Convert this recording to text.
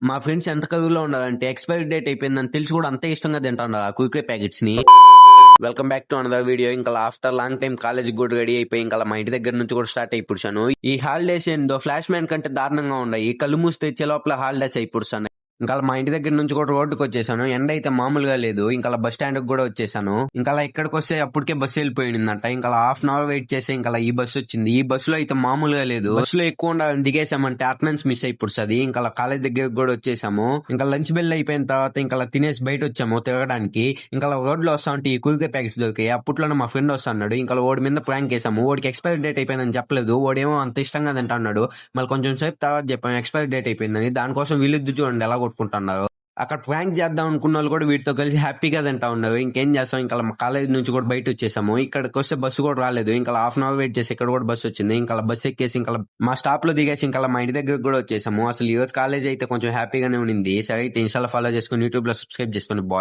మా ఫ్రెండ్స్ ఎంత కదువులో ఉన్నారంటే ఎక్స్పైరీ డేట్ అయిపోయిందని తెలిసి కూడా అంతే ఇష్టంగా తింటున్నారు ఆ కుర్కురే ప్యాకెట్స్ ని. Welcome back to another video. ఇంకా ఆఫ్టర్ లాంగ్ టైం కాలేజ్ కూడా రెడీ అయిపోయి ఇంకా మా ఇంటి దగ్గర నుంచి కూడా స్టార్ట్ అయిపోయాను. ఈ హాలిడేస్ ఏందో ఫ్లాష్ మ్యాన్ కంటే దారుణంగా ఉన్నాయి. కళ్ళు మూసి తెచ్చే లోపల హాలిడేస్ అయిపోయాను. ఇంకా మా ఇంటి దగ్గర నుంచి కూడా రోడ్డుకి వచ్చేసాను. ఎండ అయితే మామూలుగా లేదు. ఇంకా బస్ స్టాండ్ కి కూడా వచ్చేసాను. ఇంకా ఇక్కడికి వస్తే అప్పటికే బస్సు వెళ్ళిపోయిందంట. ఇంకా హాఫ్ అన్ అవర్ వెయిట్ చేసి ఇంకా ఈ బస్సు వచ్చింది. ఈ బస్సులో అయితే మామూలుగా లేదు. బస్సులో ఎక్కువ దిగేసామంటే అటెండెన్స్ మిస్ అయిపోతుంది. ఇంకా కాలేజ్ దగ్గరకు కూడా వచ్చేసాము. ఇంకా లంచ్ బెల్ అయిపోయిన తర్వాత ఇంకా తినేసి బయట వచ్చాము తిరగడానికి. ఇంకా రోడ్లో వస్తా ఉంటే ఈ కుర్కురే ప్యాకెట్స్ దొరికాయి. అప్పట్లోనే మా ఫ్రెండ్ వస్తున్నాడు. ఇంకా ఓడి మీద ప్రాంక్ వేసాము. ఓడికి ఎక్స్పైరీ డేట్ అయిపోయిందని చెప్పలేదు. ఓడేమో అంత ఇష్టంగా తింటున్నాడు. మళ్ళీ కొంచెం సేపు తర్వాత చెప్పాము ఎక్స్పైరీ డేట్ అయిపోయిందని. దానికోసం వీళ్ళిద్దు చూడండి ఎలా కొట్టుకుంటున్నారు. అక్కడ ప్రాంక్ చేద్దాం అనుకున్న వాళ్ళు కూడా వీటితో కలిసి హ్యాపీగా తింటా ఉన్నారు. ఇంకేం చేస్తాం, ఇంకా మా కాలేజ్ నుంచి కూడా బయట వచ్చేసాము. ఇక్కడికి వస్తే బస్సు కూడా రాలేదు. ఇంకా హాఫ్ అన్ అవర్ వెయిట్ చేసి ఇక్కడ కూడా బస్సు వచ్చింది. ఇంకా బస్సు ఎక్కేసి ఇంకా మా స్టాప్ లో దిగేసి ఇంకా మా ఇంటి దగ్గరకు కూడా వచ్చేసాము. అసలు ఈ రోజు కాలేజ్ అయితే కొంచెం హ్యాపీగానే ఉండింది. సరే అయితే ఇన్స్టాలో ఫాలో చేసుకుని యూట్యూబ్ లో సబ్స్క్రైబ్ చేసుకుని బాయ్.